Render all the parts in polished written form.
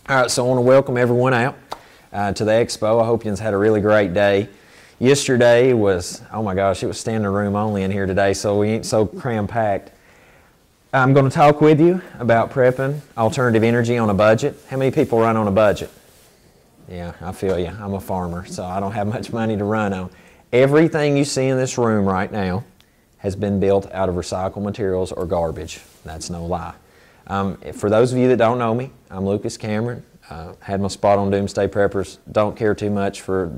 All right, so I want to welcome everyone out to the expo. I hope you had a really great day. Yesterday was, oh my gosh, it was standing room only in here today, so we ain't so cram-packed. I'm going to talk with you about prepping alternative energy on a budget. How many people run on a budget? Yeah, I feel you. I'm a farmer, so I don't have much money to run on. Everything you see in this room right now has been built out of recycled materials or garbage. That's no lie. For those of you that don't know me, I'm Lucas Cameron. Had my spot on Doomsday Preppers. Don't care too much for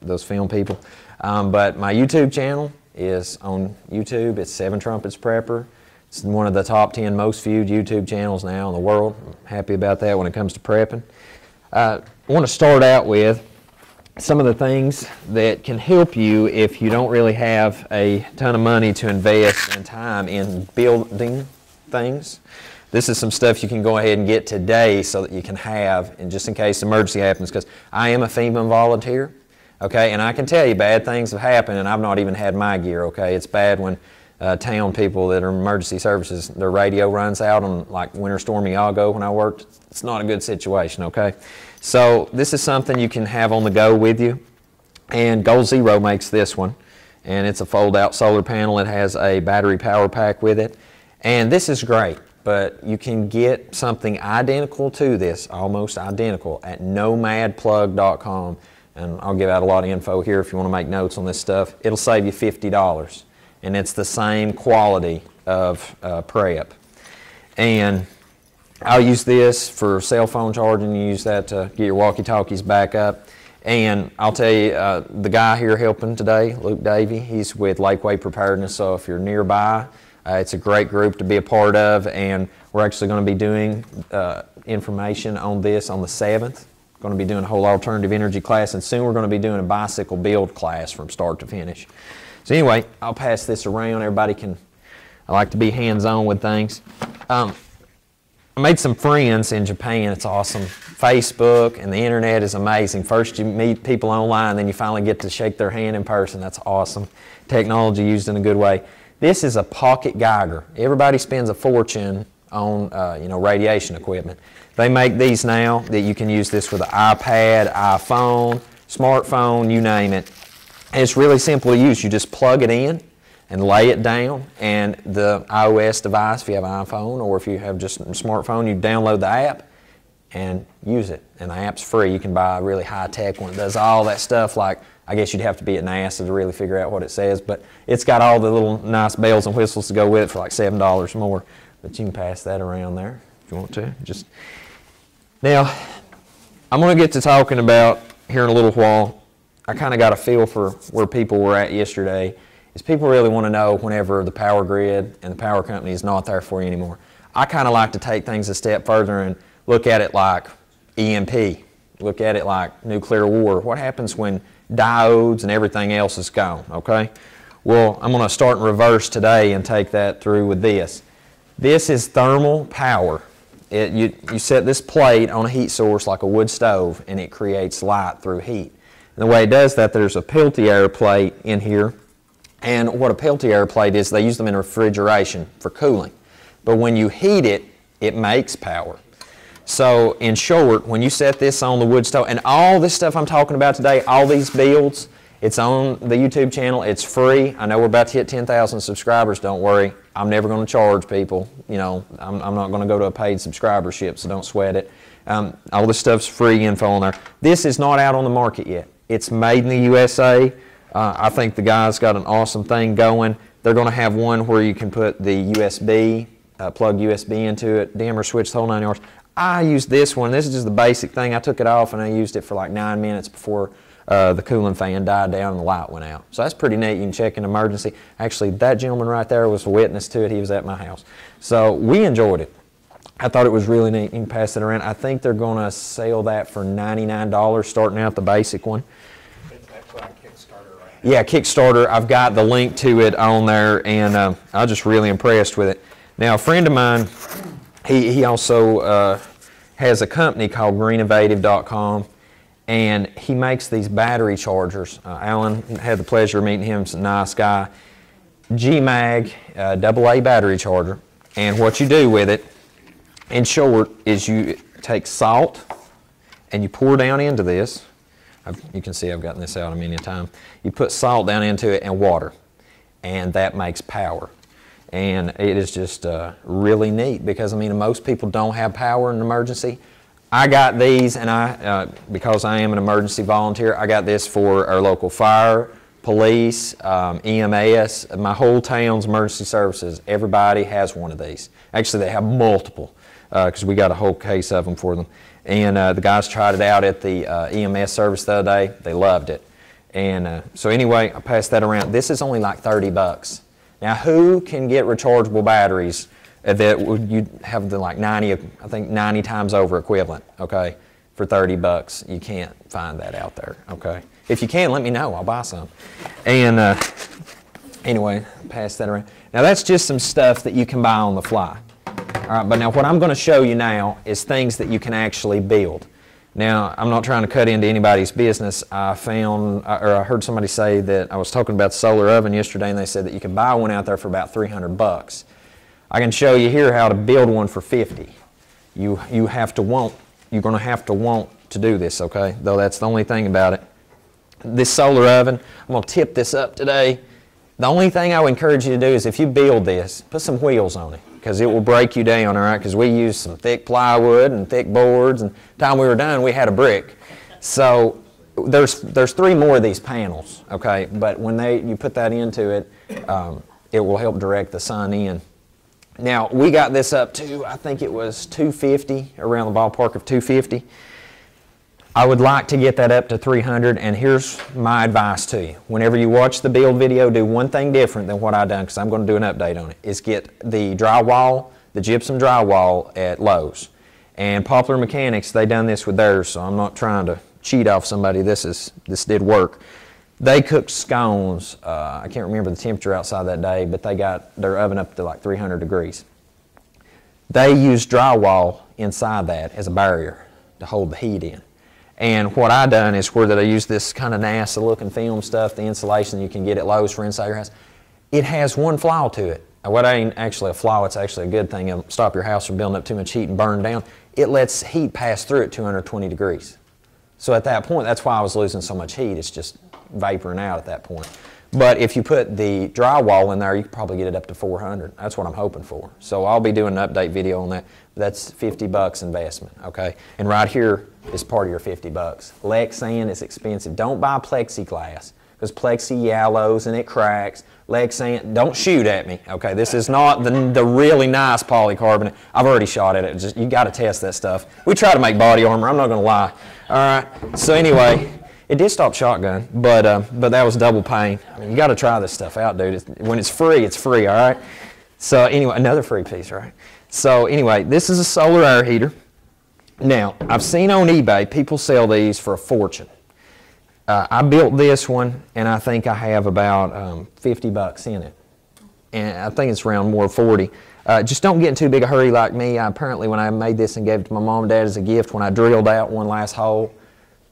those film people. But my YouTube channel is on YouTube. It's 7 Trumpets Prepper. It's one of the top 10 most viewed YouTube channels now in the world. I'm happy about that when it comes to prepping. I want to start out with some of the things that can help you if you don't really have a ton of money to invest in time in building things. This is some stuff you can go ahead and get today so that you can have, and just in case emergency happens, because I am a FEMA volunteer, okay, and I can tell you bad things have happened and I've not even had my gear, okay. It's bad when town people that are emergency services, their radio runs out on like Winter Storm Iago when I worked. It's not a good situation, okay. So this is something you can have on the go with you, and Gold Zero makes this one, and it's a fold-out solar panel. It has a battery power pack with it, and this is great. But you can get something identical to this, almost identical, at nomadplug.com. And I'll give out a lot of info here if you want to make notes on this stuff. It'll save you $50. And it's the same quality of prep. And I'll use this for cell phone charging. You use that to get your walkie-talkies back up. And I'll tell you, the guy here helping today, Luke Davey, he's with Lakeway Preparedness. So if you're nearby, it's a great group to be a part of, and we're actually going to be doing information on this on the 7th. Going to be doing a whole alternative energy class, and soon we're going to be doing a bicycle build class from start to finish. So anyway, I'll pass this around. Everybody can, I like to be hands-on with things. I made some friends in Japan. It's awesome. Facebook and the internet is amazing. First you meet people online, then you finally get to shake their hand in person. That's awesome. Technology used in a good way. This is a pocket Geiger. Everybody spends a fortune on radiation equipment. They make these now that you can use this with an iPad, iPhone, smartphone, you name it. And it's really simple to use. You just plug it in and lay it down, and the iOS device, if you have an iPhone or if you have just a smartphone, you download the app and use it. And the app's free. You can buy a really high-tech one that does all that stuff, like I guess you'd have to be at NASA to really figure out what it says, but it's got all the little nice bells and whistles to go with it for like $7 more. But you can pass that around there if you want to. Now, I'm going to get to talking about here in a little while. I kind of got a feel for where people were at yesterday. Is people really want to know whenever the power grid and the power company is not there for you anymore. I kind of like to take things a step further and look at it like EMP. Look at it like nuclear war. What happens when diodes and everything else is gone, okay? Well, I'm going to start in reverse today and take that through with this. This is thermal power. You set this plate on a heat source like a wood stove, and it creates light through heat. And the way it does that, there's a Peltier plate in here, and what a Peltier plate is, they use them in refrigeration for cooling. But when you heat it, it makes power. So in short, when you set this on the wood stove, and all this stuff I'm talking about today, all these builds, it's on the YouTube channel. It's free. I know we're about to hit 10,000 subscribers. Don't worry. I'm never going to charge people. You know, I'm not going to go to a paid subscribership, so don't sweat it. All this stuff's free info on there. This is not out on the market yet. It's made in the USA. I think the guy's got an awesome thing going. They're going to have one where you can put the USB, plug USB into it, dimmer switch, the whole 9 yards. I used this one. This is just the basic thing. I took it off and I used it for like 9 minutes before the cooling fan died down and the light went out. So that's pretty neat. You can check an emergency. Actually, that gentleman right there was a witness to it. He was at my house. So we enjoyed it. I thought it was really neat. You can pass it around. I think they're going to sell that for $99 starting out, the basic one. That's on Kickstarter right now. Yeah, Kickstarter. I've got the link to it on there, and I'm just really impressed with it. Now, a friend of mine, he also has a company called greeninnovative.com, and he makes these battery chargers. Alan, had the pleasure of meeting him. He's a nice guy. GMAG, AA battery charger, and what you do with it, in short, is you take salt, and you pour down into this. You can see I've gotten this out a million times. You put salt down into it and water, and that makes power. And it is just really neat because, I mean, most people don't have power in an emergency. I got these, and because I am an emergency volunteer, I got this for our local fire, police, EMS, my whole town's emergency services. Everybody has one of these. Actually, they have multiple because we got a whole case of them for them. And the guys tried it out at the EMS service the other day. They loved it. And so anyway, I passed that around. This is only like 30 bucks. Now, who can get rechargeable batteries that you have the like 90, I think 90 times over equivalent, okay, for 30 bucks? You can't find that out there, okay? If you can, let me know. I'll buy some. And anyway, pass that around. Now, that's just some stuff that you can buy on the fly. All right, but now what I'm going to show you now is things that you can actually build. Now, I'm not trying to cut into anybody's business. I heard somebody say that, I was talking about the solar oven yesterday, and they said that you can buy one out there for about 300 bucks. I can show you here how to build one for 50. You're going to have to want to do this, okay? Though that's the only thing about it. This solar oven, I'm going to tip this up today. The only thing I would encourage you to do is if you build this, put some wheels on it, because it will break you down, all right? Because we used some thick plywood and thick boards, and the time we were done, we had a brick. So there's 3 more of these panels, okay? But when you put that into it, it will help direct the sun in. Now, we got this up to, I think it was 250, around the ballpark of 250. I would like to get that up to 300, and here's my advice to you. Whenever you watch the build video, do one thing different than what I've done, because I'm going to do an update on it, is get the drywall, the gypsum drywall at Lowe's. And Popular Mechanics, they done this with theirs, so I'm not trying to cheat off somebody. This did work. They cooked scones. I can't remember the temperature outside that day, but they got their oven up to like 300 degrees. They used drywall inside that as a barrier to hold the heat in. And what I done is where that I use this kind of NASA looking film stuff, the insulation you can get at Lowe's for inside your house. It has one flaw to it. What ain't actually a flaw, it's actually a good thing. It'll stop your house from building up too much heat and burn down. It lets heat pass through at 220 degrees. So at that point, that's why I was losing so much heat. It's just vaporing out at that point. But if you put the drywall in there, you can probably get it up to 400. That's what I'm hoping for. So I'll be doing an update video on that. That's 50 bucks investment, okay? And right here is part of your 50 bucks. Lexan is expensive. Don't buy plexiglass, because plexi yellows and it cracks. Lexan, don't shoot at me, okay? This is not the really nice polycarbonate. I've already shot at it. You got to test that stuff. We try to make body armor, I'm not going to lie. All right, so anyway, it did stop shotgun, but that was double pain. I mean, you got to try this stuff out, dude. When it's free, all right? So anyway, another free piece, right? So anyway, this is a solar air heater. Now, I've seen on eBay people sell these for a fortune. I built this one, and I think I have about 50 bucks in it. And I think it's around more 40. Just don't get in too big a hurry like me. Apparently, when I made this and gave it to my mom and dad as a gift, when I drilled out one last hole,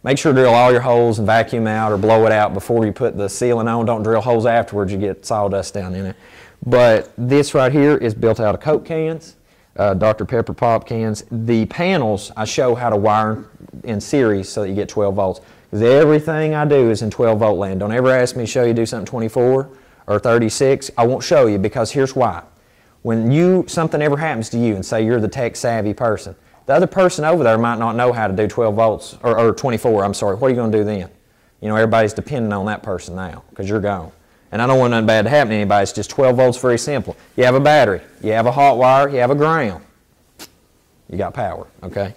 make sure to drill all your holes and vacuum out or blow it out before you put the sealing on. Don't drill holes afterwards, you get sawdust down in it. But this right here is built out of Coke cans, Dr. Pepper pop cans. The panels, I show how to wire in series so that you get 12 volts. Because everything I do is in 12 volt land. Don't ever ask me to show you do something 24 or 36. I won't show you, because here's why. When something ever happens to you and say you're the tech savvy person, the other person over there might not know how to do 12 volts, or 24, I'm sorry. What are you going to do then? You know, everybody's depending on that person now, because you're gone. And I don't want nothing bad to happen to anybody. It's just 12 volts, very simple. You have a battery, you have a hot wire, you have a ground. You got power, okay?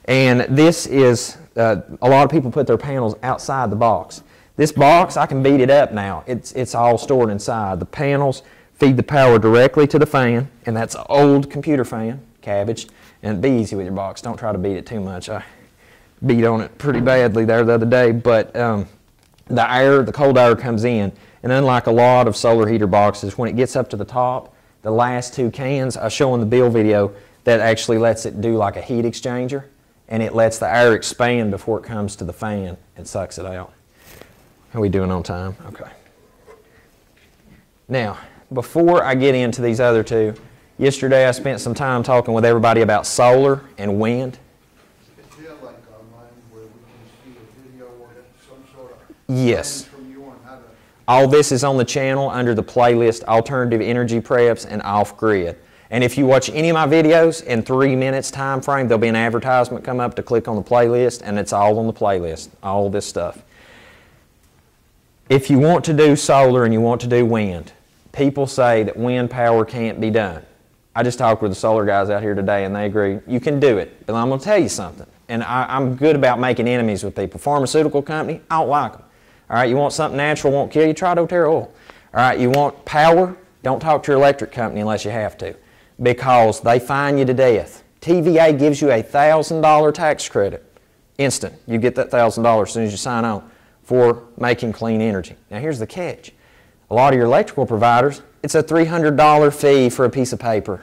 And this is, a lot of people put their panels outside the box. This box, I can beat it up now. It's all stored inside. The panels feed the power directly to the fan, and that's an old computer fan, cabbage. And be easy with your box. Don't try to beat it too much. I beat on it pretty badly there the other day. But the cold air comes in. And unlike a lot of solar heater boxes, when it gets up to the top, the last 2 cans, I show in the build video, that actually lets it do like a heat exchanger. And it lets the air expand before it comes to the fan and sucks it out. How are we doing on time? Okay. Now, before I get into these other 2, yesterday I spent some time talking with everybody about solar and wind. Do you have like online Yes. From you on how to. All this is on the channel under the playlist Alternative Energy Preps and Off Grid. And if you watch any of my videos in 3 minutes time frame, there'll be an advertisement come up to click on the playlist, and it's all on the playlist, all this stuff. If you want to do solar and you want to do wind, people say that wind power can't be done. I just talked with the solar guys out here today, and they agree you can do it. But I'm going to tell you something, and I'm good about making enemies with people. Pharmaceutical company, I don't like them. All right, you want something natural, won't kill you, try doTERRA oil. All right, you want power, don't talk to your electric company unless you have to, because they fine you to death. TVA gives you a $1,000 tax credit, instant. You get that $1,000 as soon as you sign on for making clean energy. Now here's the catch. A lot of your electrical providers, it's a $300 fee for a piece of paper,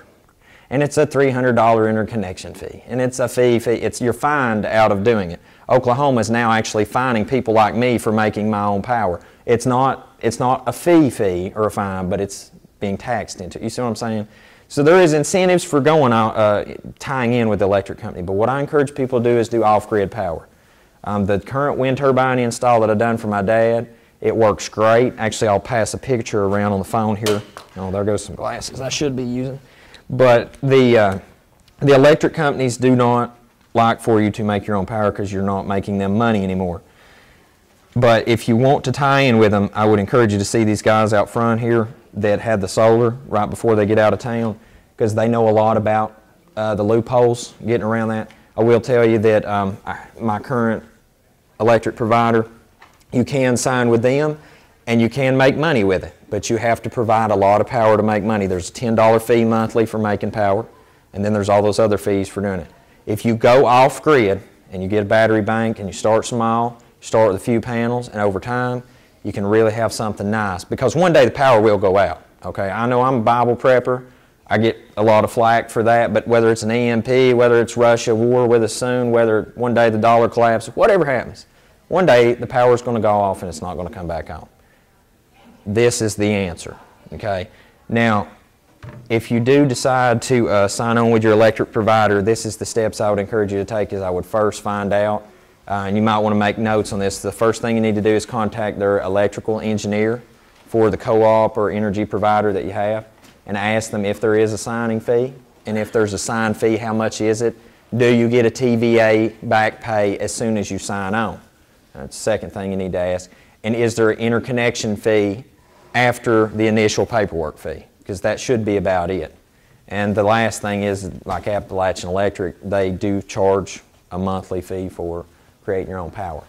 and it's a $300 interconnection fee, and it's a fee. You're fined out of doing it. Oklahoma is now actually fining people like me for making my own power. It's not a fee or a fine, but it's being taxed into it. You see what I'm saying? So there is incentives for going tying in with the electric company, but what I encourage people to do is do off-grid power. The current wind turbine install that I've done for my dad, it works great. Actually, I'll pass a picture around on the phone here. Oh, there goes some glasses I should be using. But the electric companies do not like for you to make your own power because you're not making them money anymore. But if you want to tie in with them, I would encourage you to see these guys out front here that had the solar right before they get out of town, because they know a lot about the loopholes, getting around that. I will tell you that my current electric provider, you can sign with them and you can make money with it, but you have to provide a lot of power to make money. There's a $10 fee monthly for making power, and then there's all those other fees for doing it. If you go off grid and you get a battery bank and you start small, start with a few panels, and over time you can really have something nice, because one day the power will go out. Okay, I know I'm a Bible prepper. I get a lot of flack for that, but whether it's an EMP, whether it's Russia war with us soon, whether one day the dollar collapses, whatever happens, one day the power is going to go off and it's not going to come back on. This is the answer. Okay, now if you do decide to sign on with your electric provider, this is the steps I would encourage you to take. Is I would first find out, and you might want to make notes on this, the first thing you need to do is contact their electrical engineer for the co-op or energy provider that you have, and ask them if there is a signing fee, and if there's a sign fee, how much is it? Do you get a TVA back pay as soon as you sign on? That's the second thing you need to ask. And is there an interconnection fee after the initial paperwork fee? Because that should be about it. And the last thing is, like Appalachian Electric, they do charge a monthly fee for creating your own power.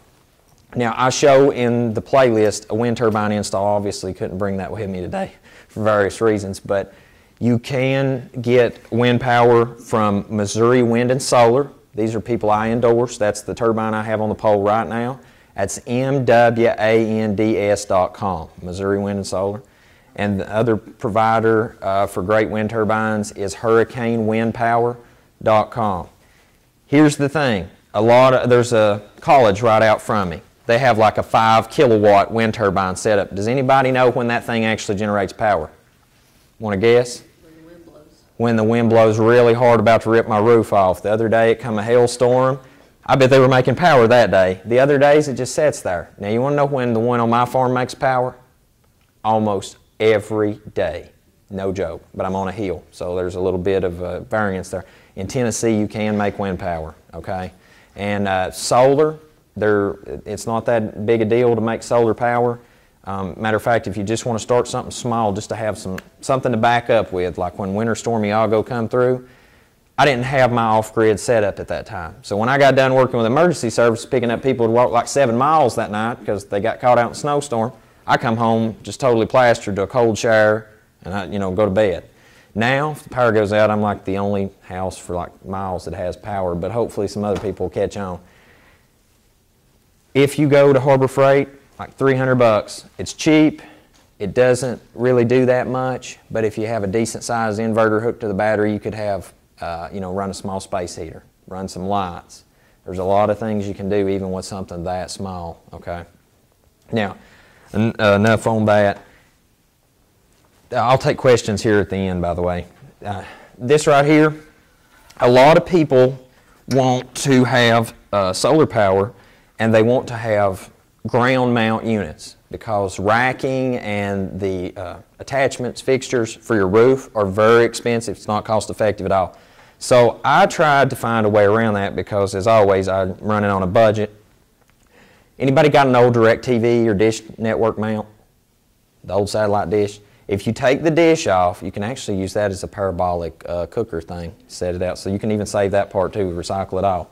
Now, I show in the playlist a wind turbine install. Obviously couldn't bring that with me today for various reasons, but you can get wind power from Missouri Wind and Solar. These are people I endorse. That's the turbine I have on the pole right now. That's MWANDS.com, Missouri Wind and Solar. And the other provider for great wind turbines is HurricaneWindPower.com. Here's the thing. There's a college right out from me. They have like a 5 kilowatt wind turbine set up. Does anybody know when that thing actually generates power? Want to guess? When the wind blows. When the wind blows really hard, about to rip my roof off. The other day it come a hailstorm. I bet they were making power that day. The other days it just sits there. Now you want to know when the one on my farm makes power? Almost every day. No joke. But I'm on a hill, so there's a little bit of variance there. In Tennessee you can make wind power, okay? And solar, it's not that big a deal to make solar power. Matter of fact, if you just want to start something small, just to have something to back up with, like when Winter Storm Iago come through, I didn't have my off-grid set up at that time. So when I got done working with emergency service, picking up people who walked like 7 miles that night because they got caught out in a snowstorm, I come home just totally plastered to a cold shower and I, go to bed. Now, if the power goes out, I'm like the only house for like miles that has power, but hopefully some other people will catch on. If you go to Harbor Freight, like $300, it's cheap. It doesn't really do that much, but if you have a decent sized inverter hooked to the battery, you could have, run a small space heater, run some lights. There's a lot of things you can do even with something that small, okay? Now, enough on that. I'll take questions here at the end, by the way. This right here, a lot of people want to have solar power, and they want to have ground mount units, because racking and the attachments, fixtures for your roof are very expensive. It's not cost effective at all. So I tried to find a way around that because, as always, I'm running on a budget. Anybody got an old DirecTV or Dish Network mount? The old satellite dish? If you take the dish off, you can actually use that as a parabolic cooker thing, set it out. So you can even save that part too, recycle it all.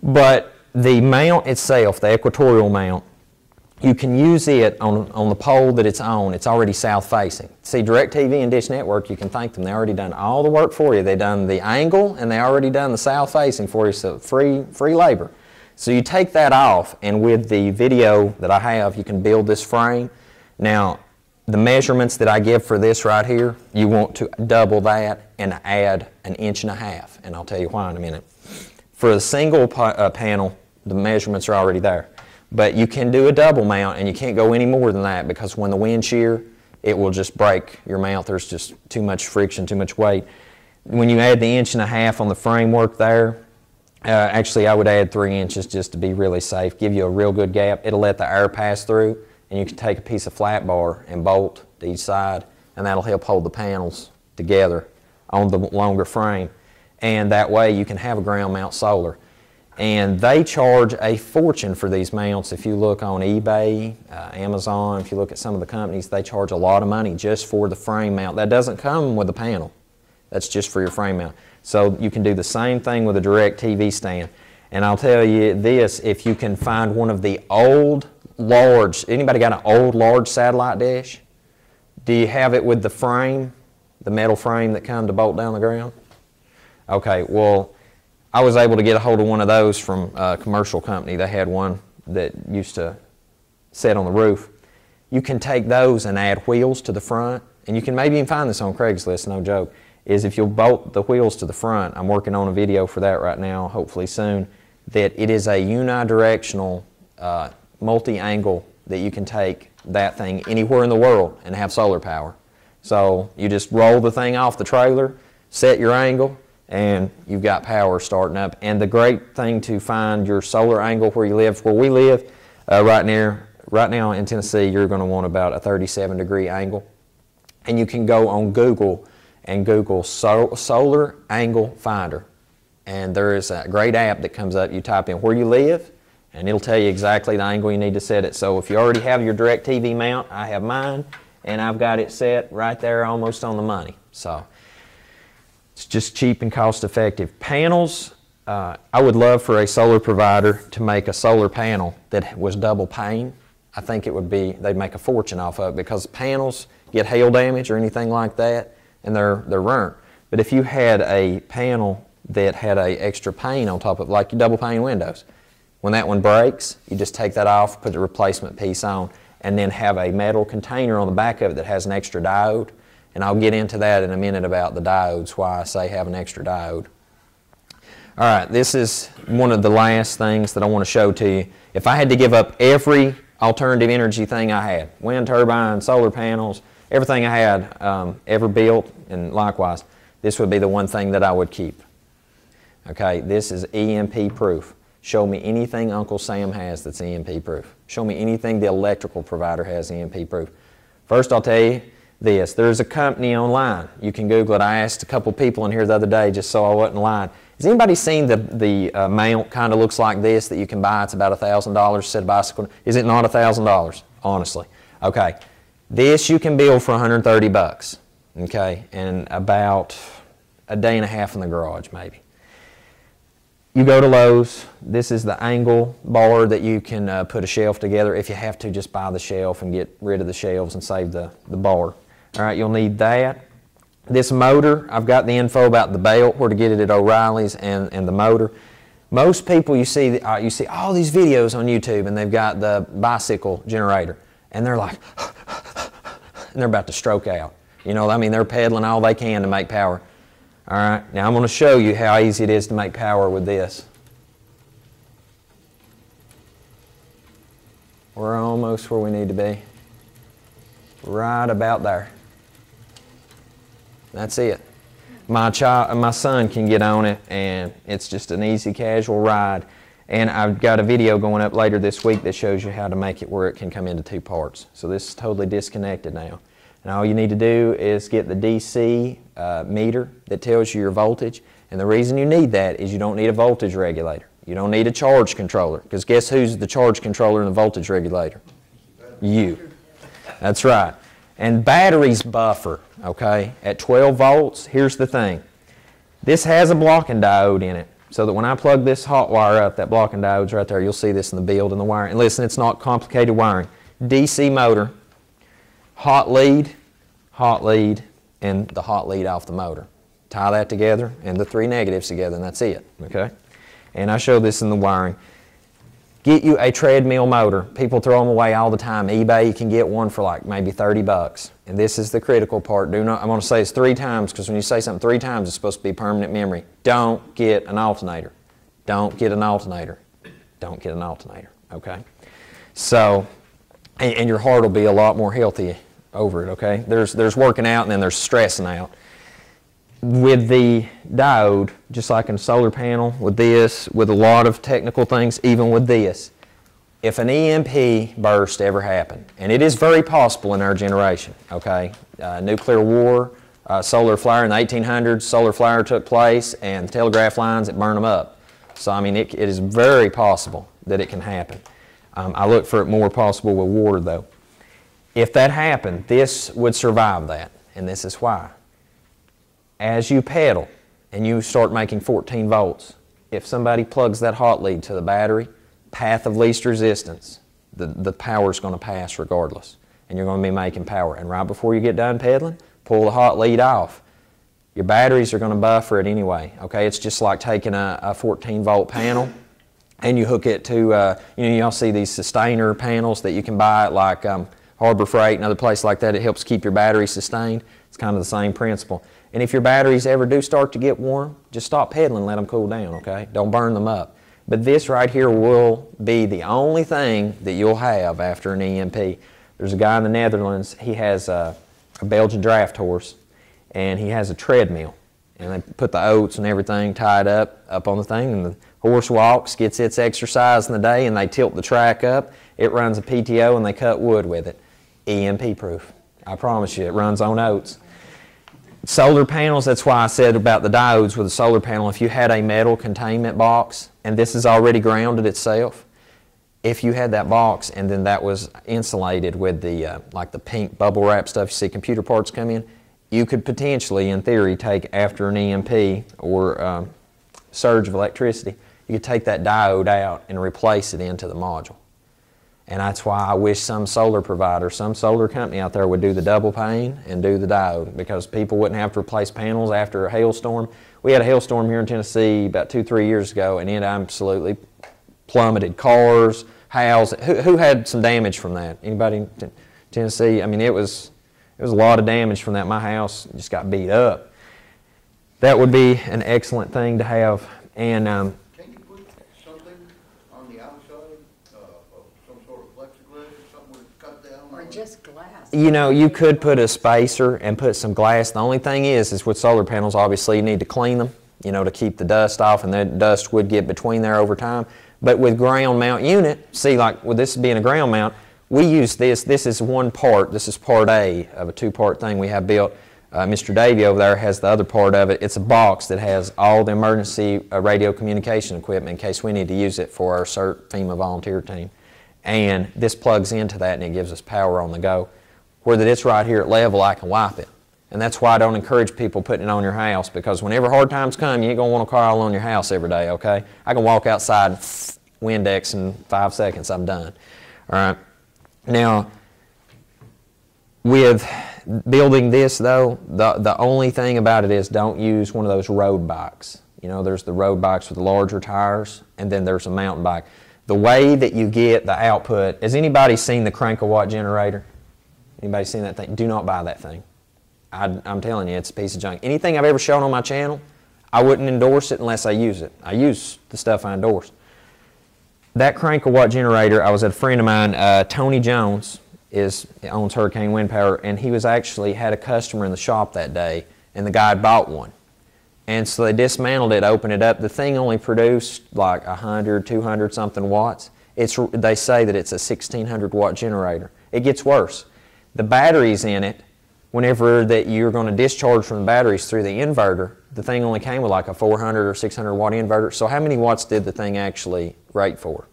But the mount itself, the equatorial mount, you can use it on the pole that it's on. It's already south facing. See, DirecTV and Dish Network, you can thank them. They already done all the work for you. They done the angle and they already done the south facing for you, so free labor. So you take that off, and with the video that I have, you can build this frame. Now, the measurements that I give for this right here, you want to double that and add 1.5 inches, and I'll tell you why in a minute. For a single panel, the measurements are already there. But you can do a double mount, and you can't go any more than that, because when the wind shear, it will just break your mount. There's just too much friction, too much weight. When you add the 1.5 inches on the framework there, actually I would add 3 inches just to be really safe. Give you a real good gap. It'll let the air pass through, and you can take a piece of flat bar and bolt to each side, and that'll help hold the panels together on the longer frame. And that way you can have a ground mount solar. And they charge a fortune for these mounts. If you look on eBay, Amazon, if you look at some of the companies, they charge a lot of money just for the frame mount. That doesn't come with the panel. That's just for your frame mount. So you can do the same thing with a DirecTV stand. And I'll tell you this, if you can find one of the old, large, anybody got an old, large satellite dish? Do you have it with the frame, the metal frame that come to bolt down the ground? Okay, well, I was able to get a hold of one of those from a commercial company. They had one that used to sit on the roof. You can take those and add wheels to the front, and you can maybe even find this on Craigslist, no joke, is if you'll bolt the wheels to the front, I'm working on a video for that right now, hopefully soon, that it is a unidirectional multi-angle that you can take that thing anywhere in the world and have solar power. So you just roll the thing off the trailer, set your angle, and you've got power starting up. And the great thing to find your solar angle where you live, where we live, right now in Tennessee, you're going to want about a 37-degree angle. And you can go on Google and Google Solar Angle Finder. And there is a great app that comes up. You type in where you live, and it'll tell you exactly the angle you need to set it. So if you already have your DirecTV mount, I have mine, and I've got it set right there almost on the money. So it's just cheap and cost effective. Panels, I would love for a solar provider to make a solar panel that was double pane. I think it would be, they'd make a fortune off of it, because panels get hail damage or anything like that, and they're burnt. But if you had a panel that had a extra pane on top of it, like your double pane windows, when that one breaks, you just take that off, put the replacement piece on, and then have a metal container on the back of it that has an extra diode. And I'll get into that in a minute about the diodes, why I say have an extra diode. All right, this is one of the last things that I want to show to you. If I had to give up every alternative energy thing I had, wind turbines, solar panels, everything I had ever built, and likewise, this would be the one thing that I would keep. Okay, this is EMP proof. Show me anything Uncle Sam has that's EMP proof. Show me anything the electrical provider has EMP proof. First, I'll tell you this. There's a company online. You can Google it. I asked a couple people in here the other day just so I wasn't lying. Has anybody seen the mount kind of looks like this that you can buy? It's about $1,000 set of bicycle. Is it not $1,000? Honestly. Okay. This you can build for 130 bucks. Okay. And about a day and a half in the garage maybe. You go to Lowe's. This is the angle bar that you can put a shelf together. If you have to, just buy the shelf and get rid of the shelves and save the bar. All right, you'll need that. This motor, I've got the info about the belt, where to get it at O'Reilly's, and the motor. Most people, you see all these videos on YouTube, and they've got the bicycle generator, and they're like, and they're about to stroke out. You know, I mean, they're pedaling all they can to make power. All right, now I'm going to show you how easy it is to make power with this. We're almost where we need to be. Right about there. That's it. My son can get on it, and it's just an easy, casual ride. And I've got a video going up later this week that shows you how to make it where it can come into 2 parts. So this is totally disconnected now. And all you need to do is get the DC meter that tells you your voltage. And the reason you need that is you don't need a voltage regulator. You don't need a charge controller. Because guess who's the charge controller and the voltage regulator? You. That's right. And batteries buffer, okay, at 12 volts. Here's the thing. This has a blocking diode in it, so that when I plug this hot wire up, that blocking diode's right there. You'll see this in the build and the wiring. And listen, it's not complicated wiring. DC motor, hot lead, and the hot lead off the motor. Tie that together and the 3 negatives together, and that's it, okay? And I show this in the wiring. Get you a treadmill motor. People throw them away all the time. eBay, you can get one for like maybe 30 bucks. And this is the critical part. Do not, I'm going to say this 3 times, because when you say something 3 times, it's supposed to be permanent memory. Don't get an alternator. Don't get an alternator. Don't get an alternator, okay? So, and your heart will be a lot more healthy over it, okay? There's working out and then there's stressing out. With the diode, just like in a solar panel, with this, with a lot of technical things, even with this, if an EMP burst ever happened, and it is very possible in our generation, okay? Nuclear war, solar flare in the 1800s, solar flare took place, and the telegraph lines, it burned them up. So, I mean, it is very possible that it can happen. I look for it more possible with water, though. If that happened, this would survive that, and this is why. As you pedal and you start making 14 volts, if somebody plugs that hot lead to the battery, path of least resistance, the power is going to pass regardless. And you're going to be making power. And right before you get done pedaling, pull the hot lead off. Your batteries are going to buffer it anyway. Okay, it's just like taking a 14 volt panel and you hook it to, y'all see these sustainer panels that you can buy at like Harbor Freight and other places like that. It helps keep your battery sustained. It's kind of the same principle. And if your batteries ever do start to get warm, just stop pedaling and let them cool down, okay? Don't burn them up. But this right here will be the only thing that you'll have after an EMP. There's a guy in the Netherlands, he has a Belgian draft horse, and he has a treadmill. And they put the oats and everything tied up on the thing, and the horse walks, gets its exercise in the day, and they tilt the track up. It runs a PTO, and they cut wood with it. EMP proof. I promise you, it runs on oats. Solar panels, that's why I said about the diodes with a solar panel, if you had a metal containment box, and this is already grounded itself, if you had that box and then that was insulated with the, like the pink bubble wrap stuff you see computer parts come in, you could potentially, in theory, take after an EMP or surge of electricity, you could take that diode out and replace it into the module. And that's why I wish some solar provider, some solar company out there would do the double pane and do the diode, because people wouldn't have to replace panels after a hailstorm. We had a hailstorm here in Tennessee about 2-3 years ago, and it absolutely plummeted cars, houses. Who had some damage from that? Anybody in Tennessee? I mean, it was a lot of damage from that. My house just got beat up. That would be an excellent thing to have. And can you put something on the outside of some sort of plexiglass or something with cut down? Or just glass. you know, you could put a spacer and put some glass. The only thing is with solar panels, obviously you need to clean them, you know, to keep the dust off, and the dust would get between there over time. But with ground mount unit, see, like with this being a ground mount, we use this. This is one part. This is part A of a 2-part thing we have built. Mr. Davey over there has the other part of it. It's a box that has all the emergency radio communication equipment in case we need to use it for our CERT FEMA volunteer team. And this plugs into that and it gives us power on the go. Where that it's right here at level, I can wipe it. And that's why I don't encourage people putting it on your house, because whenever hard times come, you ain't going to want to crawl on your house every day, okay? I can walk outside and Windex in 5 seconds, I'm done. All right. Now, with building this, though, the only thing about it is don't use one of those road bikes. You know, there's the road bikes with the larger tires, and then there's a mountain bike. The way that you get the output, has anybody seen the crank-a-watt generator? Anybody seen that thing? Do not buy that thing. I'm telling you, it's a piece of junk. Anything I've ever shown on my channel, I wouldn't endorse it unless I use it. I use the stuff I endorse. That crank-a-watt generator, I was at a friend of mine, Tony Jones, owns Hurricane Wind Power, and he was actually had a customer in the shop that day, and the guy had bought one. And so they dismantled it, opened it up. The thing only produced like 100, 200 something watts. They say that it's a 1600 watt generator. It gets worse. The batteries in it, whenever that you're going to discharge from the batteries through the inverter, the thing only came with like a 400 or 600 watt inverter. So how many watts did the thing actually rate for?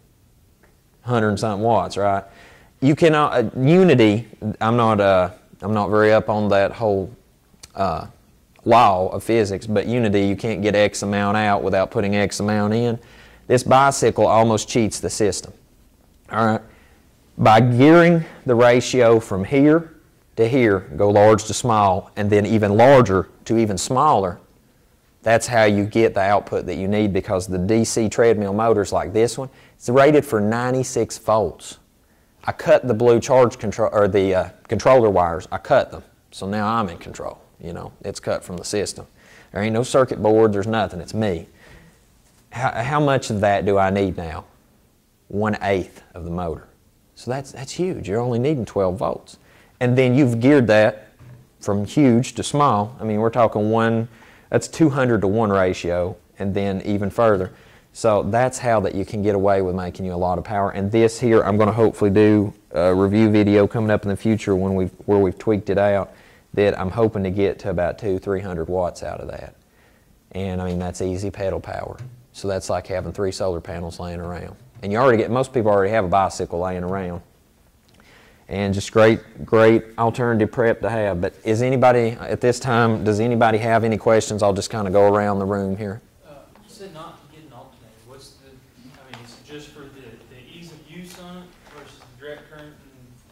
100 and something watts, right? You cannot, Unity, I'm not very up on that whole law of physics, but Unity, you can't get X amount out without putting X amount in. This bicycle almost cheats the system. All right, by gearing the ratio from here to here, go large to small, and then even larger to even smaller, that's how you get the output that you need, because the DC treadmill motors like this one, it's rated for 96 volts. I cut the blue charge control, or the controller wires, I cut them. So now I'm in control, you know, it's cut from the system. There ain't no circuit board, there's nothing, it's me. How much of that do I need now? 1/8 of the motor. So that's huge. You're only needing 12 volts. And then you've geared that from huge to small. I mean, we're talking that's 200 to 1 ratio, and then even further. So that's how that you can get away with making you a lot of power. And this here, I'm going to hopefully do a review video coming up in the future where we've tweaked it out, that I'm hoping to get to about 200-300 watts out of that. And I mean, that's easy pedal power. So that's like having 3 solar panels laying around. And most people already have a bicycle laying around. And just great alternative prep to have. But is anybody, at this time, does anybody have any questions? I'll just kind of go around the room here. You said not to get an alternator. What's the, I mean, is it just for the ease of use on it versus the direct current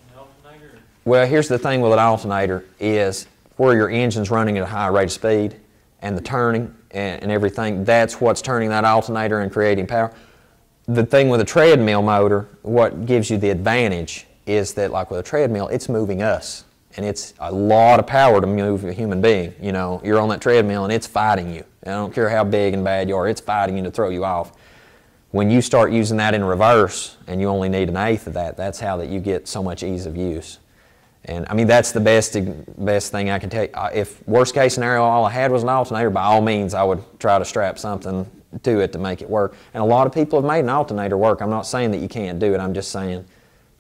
and alternator? Well, here's the thing with an alternator is where your engine's running at a high rate of speed and the turning and everything, that's what's turning that alternator and creating power. The thing with a treadmill motor, what gives you the advantage is that, like with a treadmill, it's moving us. And it's a lot of power to move a human being. You know, you're on that treadmill and it's fighting you. I don't care how big and bad you are, it's fighting you to throw you off. When you start using that in reverse and you only need 1/8 of that, that's how that you get so much ease of use. And I mean, that's the best thing I can tell you. If worst case scenario, all I had was an alternator, by all means, I would try to strap something to it to make it work. And a lot of people have made an alternator work. I'm not saying that you can't do it. I'm just saying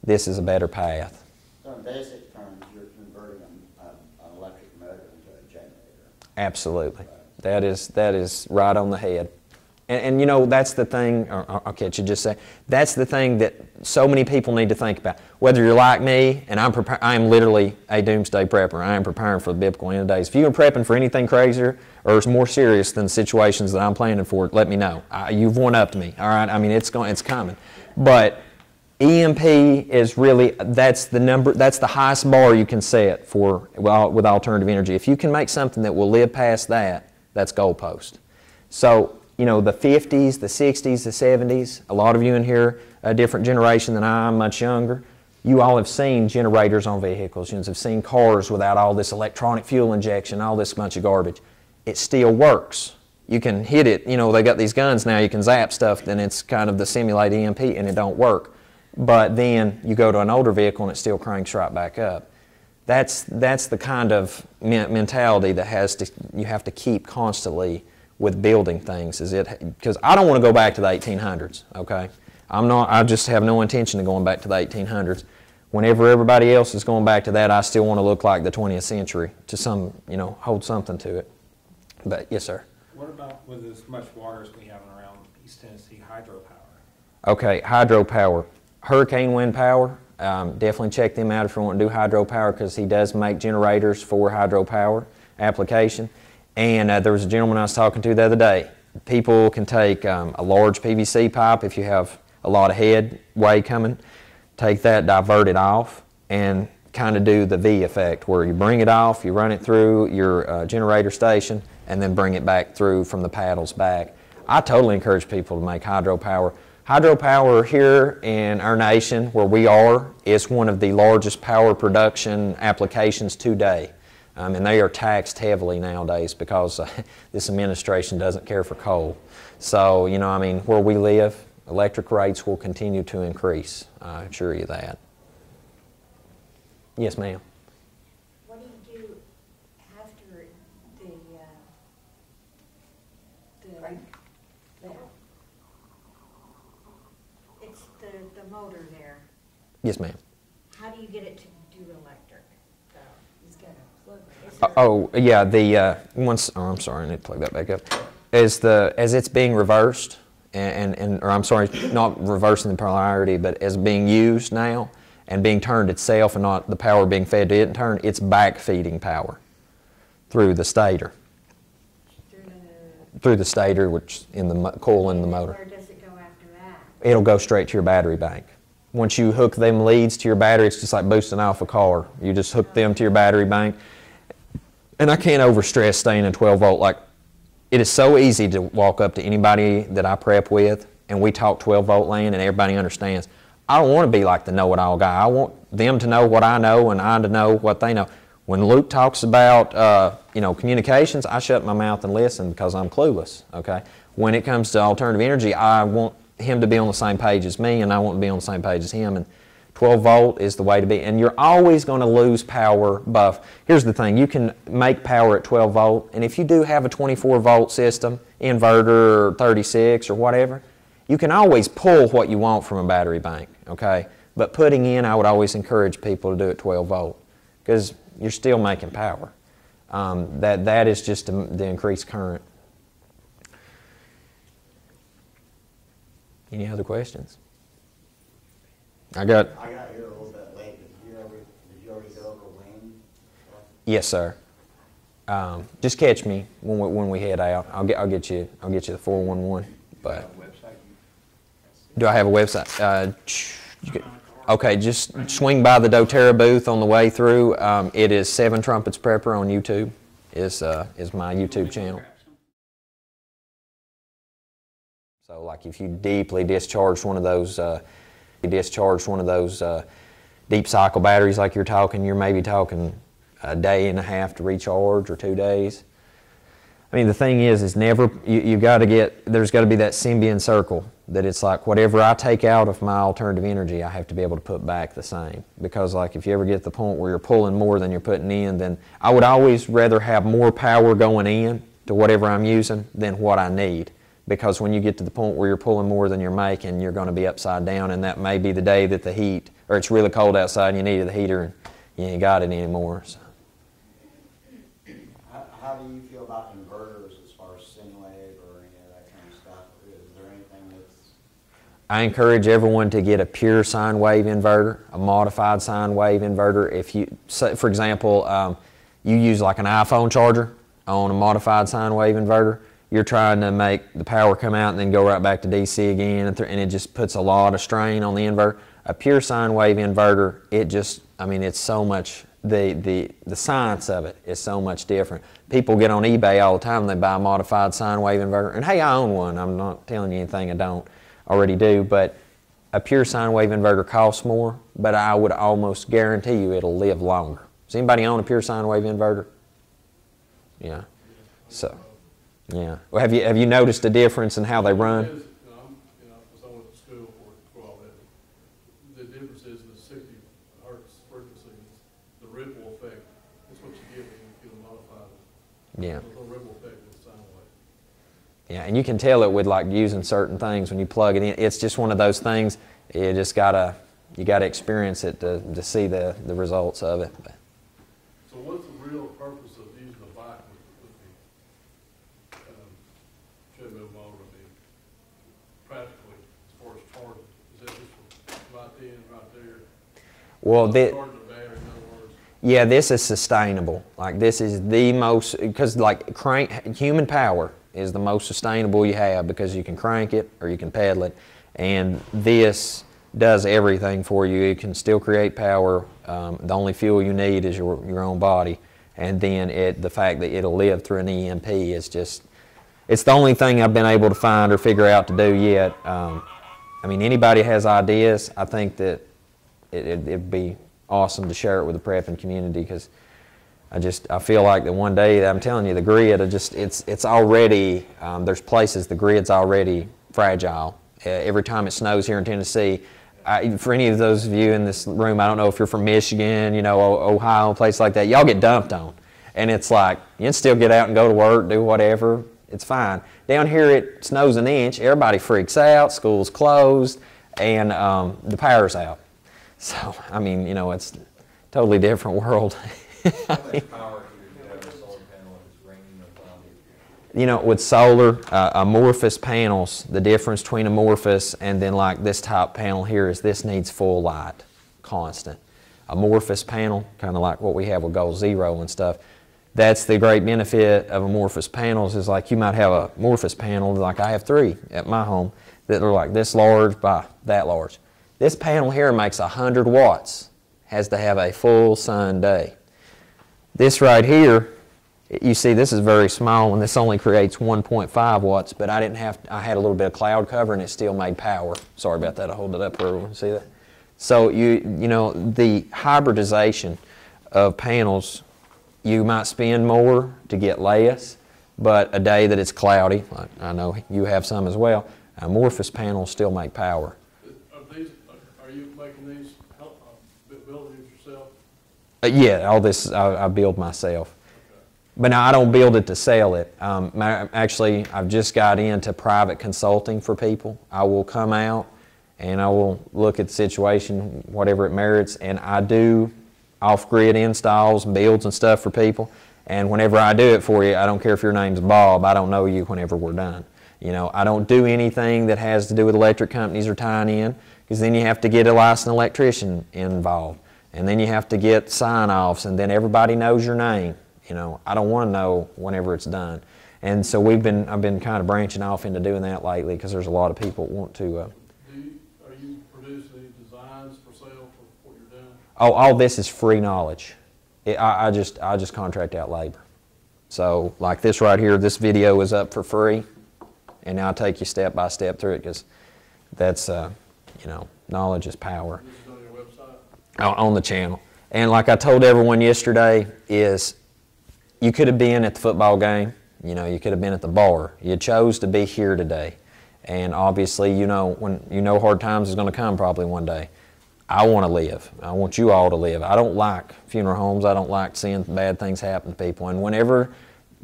this is a better path. So in basic terms, you're converting an electric motor into a generator. Absolutely. That is right on the head. And you know, that's the thing, I'll catch you just say, that's the thing that so many people need to think about. Whether you're like me, and I am literally a doomsday prepper. I am preparing for the biblical end of days. If you're prepping for anything crazier or is more serious than the situations that I'm planning for, let me know. You've one-upped me, all right? I mean, it's coming. But EMP is really, that's the highest bar you can set for with alternative energy. If you can make something that will live past that, that's goalpost. So, you know, the 50s, the 60s, the 70s, a lot of you in here, a different generation than I'm much younger, you all have seen generators on vehicles. You have seen cars without all this electronic fuel injection, all this bunch of garbage. It still works. You can hit it, you know, they got these guns now, you can zap stuff, then it's kind of the simulated EMP and it don't work. But then you go to an older vehicle and it still cranks right back up. That's the kind of mentality that you have to keep constantly with building things, because I don't want to go back to the 1800s, okay? I just have no intention of going back to the 1800s. Whenever everybody else is going back to that, I still want to look like the 20th century to hold something to it. But yes, sir. What about with as much water as we have around East Tennessee, hydropower? Okay, hydropower. Hurricane wind power, definitely check them out if you want to do hydropower, because he does make generators for hydropower application. And there was a gentleman I was talking to the other day. People can take a large PVC pipe, if you have a lot of headway coming, take that, divert it off, and kind of do the V effect, where you bring it off, you run it through your generator station, and then bring it back through from the paddles back. I totally encourage people to make hydropower. Hydropower here in our nation, where we are, is one of the largest power production applications today. And they are taxed heavily nowadays because this administration doesn't care for coal. So, you know, I mean, where we live, electric rates will continue to increase. I assure you that. Yes, ma'am. What do you do after Like that. It's the motor there. Yes, ma'am. How do you get it to do electric? It's got a plug. Is there- Oh, yeah, I'm sorry, I need to plug that back up. As it's being reversed, or I'm sorry, not reversing the polarity, but as being used now and being turned itself and not the power being fed to it and turned, it's back feeding power through the stator. Through the stator, which in the coil in the motor. Where does it go after that? It'll go straight to your battery bank. Once you hook them leads to your battery, it's just like boosting off a car. You just hook them to your battery bank. And I can't overstress staying in 12 volt. Like, it is so easy to walk up to anybody that I prep with and we talk 12 volt land and everybody understands. I don't want to be like the know-it-all guy. I want them to know what I know and I to know what they know. When Luke talks about communications, I shut my mouth and listen because I'm clueless. Okay. When it comes to alternative energy, I want him to be on the same page as me, and I want to be on the same page as him. And 12 volt is the way to be. And you're always going to lose power buff. Here's the thing: you can make power at 12 volt, and if you do have a 24 volt system, inverter or 36 or whatever, you can always pull what you want from a battery bank. Okay. But putting in, I would always encourage people to do it 12 volt because you're still making power. That is just the increased current. Any other questions? I got here a little bit late. Did you already go over wind? Yes, sir. Just catch me when we head out. I'll get you the 411. But do I have a website? Okay, just swing by the doTERRA booth on the way through. It is 7 Trumpets Prepper on YouTube. Is my YouTube channel. So, like, if you deeply discharge one of those, deep cycle batteries, like you're maybe talking a day and a half to recharge or 2 days. I mean, the thing is never there's got to be that Symbian circle. That it's like whatever I take out of my alternative energy, I have to be able to put back the same. Because like if you ever get to the point where you're pulling more than you're putting in, then I would always rather have more power going in to whatever I'm using than what I need. Because when you get to the point where you're pulling more than you're making, you're going to be upside down, and that may be the day that the heat, or it's really cold outside and you needed the heater and you ain't got it anymore. So. How do you feel about inverters as far as Simwave or any of that kind of stuff? Is there anything that's... I encourage everyone to get a pure sine wave inverter, a modified sine wave inverter. If you, for example, you use like an iPhone charger on a modified sine wave inverter, you're trying to make the power come out and then go right back to DC again, and it just puts a lot of strain on the inverter. A pure sine wave inverter, it's so much, the science of it is so much different. People get on eBay all the time, they buy a modified sine wave inverter, and hey, I own one. I'm not telling you anything I don't already do, but a pure sine wave inverter costs more, but I would almost guarantee you it'll live longer. Does anybody own a pure sine wave inverter? Yeah. So, yeah. Well, have you noticed a difference in how they run? Because I went to school for all that. The difference is the 60 hertz frequency, the ripple effect. That's what you get when you get a modified. Yeah. There's no ripple effect in the sine wave. Yeah, and you can tell it with like using certain things when you plug it in. It's just one of those things. You just gotta experience it to see the results of it. But. So what's the real purpose of using a bike with the treadmill motor? Practically, as far as charging, is that just right then, right there? Well, Charging the battery, in other words. Yeah, this is sustainable. Like this is the most, because like human power is the most sustainable you have because you can crank it or you can pedal it, and this does everything for you. It can still create power. The only fuel you need is your own body, and then the fact that it'll live through an EMP is just, it's the only thing I've been able to find or figure out to do yet. Anybody has ideas. I think that it'd be awesome to share it with the prepping community, because I feel like that one day, I'm telling you, the grid, it's already, there's places the grid's already fragile. Every time it snows here in Tennessee, for any of those of you in this room, I don't know if you're from Michigan, Ohio, a place like that, y'all get dumped on. And it's like, you can still get out and go to work, do whatever, It's fine. Down here it snows an inch, everybody freaks out, school's closed, and the power's out. So, I mean, you know, it's a totally different world. How much power do you have a solar panel if it's raining or cloudy? You know, with solar, amorphous panels, the difference between amorphous and then like this top panel here is this needs full light, constant. Amorphous panel, kind of like what we have with Goal Zero and stuff, that's the great benefit of amorphous panels is like you might have a amorphous panel, like I have 3 at my home, that are like this large by that large. This panel here makes 100 watts, has to have a full sun day. This right here, you see this is very small and this only creates 1.5 watts, but I had a little bit of cloud cover and it still made power. Sorry about that, I hold it up for everyone to see that. So you know, the hybridization of panels, you might spend more to get less, but a day that it's cloudy, like I know you have some as well, amorphous panels still make power. Are you making these, building these yourself? Yeah, all this I build myself. Okay. But now I don't build it to sell it. Actually, I've just got into private consulting for people. I will come out and I will look at the situation, whatever it merits, and I do off-grid installs and builds and stuff for people. And whenever I do it for you, I don't care if your name's Bob, I don't know you whenever we're done. You know, I don't do anything that has to do with electric companies or tying in, because then you have to get a licensed electrician involved. And then you have to get sign-offs, and then everybody knows your name. You know, I don't want to know whenever it's done. And so I've been kind of branching off into doing that lately, because there's a lot of people that want to. Are you producing any designs for sale for what you're doing? Oh, all this is free knowledge. I just contract out labor. So like this right here, this video is up for free, and I'll take you step by step through it, because that's you know, knowledge is power. This is on your website? On the channel. And like I told everyone yesterday, is you could have been at the football game, you know, you could have been at the bar. You chose to be here today. And obviously, you know, when you know hard times is going to come probably one day. I want to live. I want you all to live. I don't like funeral homes. I don't like seeing bad things happen to people. And whenever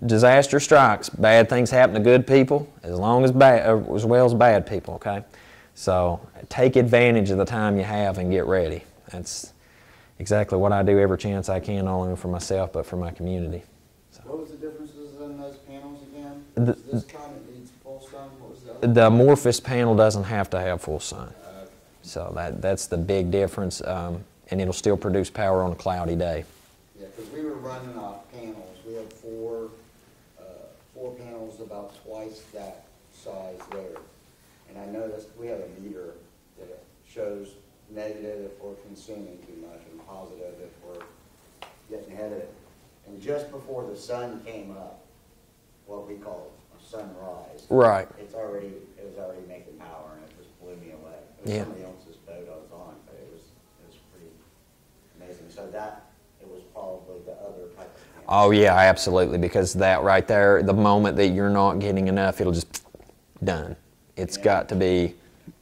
disaster strikes, bad things happen to good people as well as bad people, okay? So take advantage of the time you have and get ready. That's exactly what I do every chance I can, not only for myself but for my community. So. What was the differences in those panels again? This time it needs full sun. What was the other? The amorphous panel doesn't have to have full sun. So that's the big difference, and it'll still produce power on a cloudy day. Yeah, because we were running off panels. We had four panels about twice that size there. And I noticed we have a meter that shows negative if we're consuming too much and positive if we're getting ahead of it. And just before the sun came up, what we call a sunrise, Right. it was already making power, and it just blew me away. It was Yeah. somebody else's boat I was on, but it was pretty amazing. So it was probably the other type of panel. Oh yeah, absolutely, because that right there, the moment that you're not getting enough, it'll just done. It's got to be.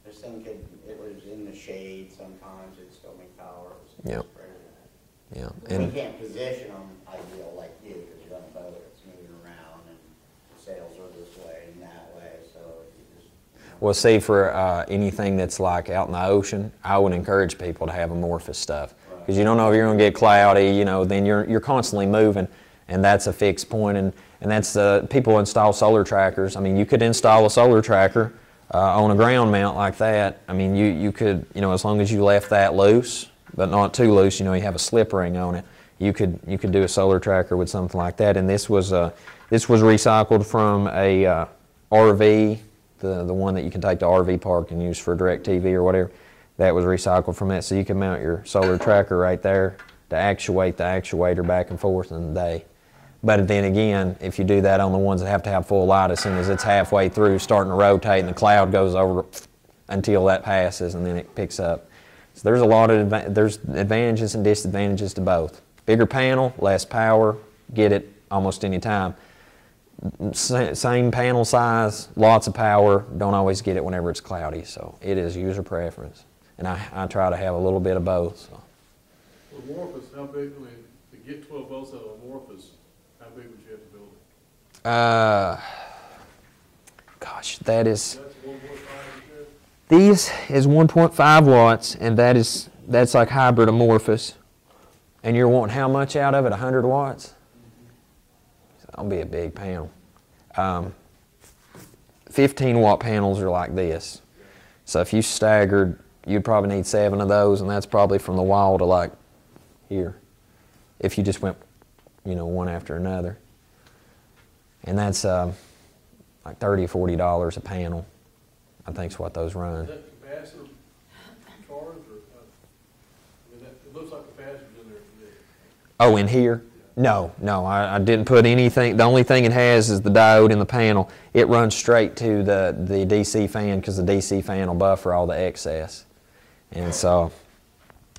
This thing it was in the shade sometimes, it'd still make power. It was Yep. crazy. Yeah. We And can't position them ideal like you, because you're on a boat, it's moving around, and the sails are this way and that way, so you just. well, see, for anything that's like out in the ocean, I would encourage people to have amorphous stuff, because you don't know if you're going to get cloudy. You know, then you're constantly moving, and that's a fixed point. And that's people install solar trackers. I mean, you could install a solar tracker on a ground mount like that. I mean, you could, you know, as long as you left that loose, but not too loose, you know, you have a slip ring on it, you could do a solar tracker with something like that. And this was recycled from a RV, the one that you can take to RV park and use for direct TV or whatever. That was recycled from that, so you can mount your solar tracker right there to actuate the actuator back and forth in the day. But then again, if you do that on the ones that have to have full light, as soon as it's halfway through, starting to rotate, and the cloud goes over until that passes, and then it picks up. So there's a lot of there's advantages and disadvantages to both. Bigger panel, less power, get it almost any time. Same panel size, lots of power, don't always get it whenever it's cloudy. So it is user preference, and I try to have a little bit of both. So. Amorphous, how big, I mean, to get 12 volts out of amorphous, how big would you have to build it? gosh, that is, That's 1.5, you said? these is 1.5 watts, and that's like hybrid amorphous. And you're wanting how much out of it? 100 watts? That'll be a big panel. 15-watt panels are like this. So if you staggered, you'd probably need 7 of those, and that's probably from the wall to like here. If you just went, you know, one after another. And that's like $30 or $40 a panel, I think is what those run. Is that capacitor charged, or, I mean, it looks like capacitor's in there today. Oh, in here? No, I didn't put anything. The only thing it has is the diode in the panel. It runs straight to the DC fan because the DC fan will buffer all the excess. And so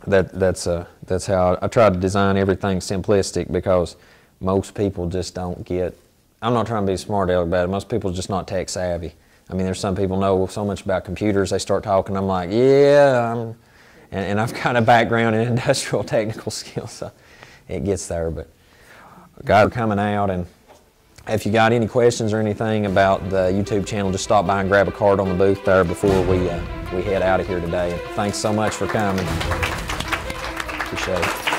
that's how I tried to design everything simplistic, because most people just don't get, I'm not trying to be smart about it, most people are just not tech savvy. I mean, there's some people know so much about computers, they start talking, I'm like, yeah, and I've got a background in industrial technical skills, so it gets there. But guys are coming out, and if you got any questions or anything about the YouTube channel, just stop by and grab a card on the booth there before we head out of here today. And thanks so much for coming. Appreciate it.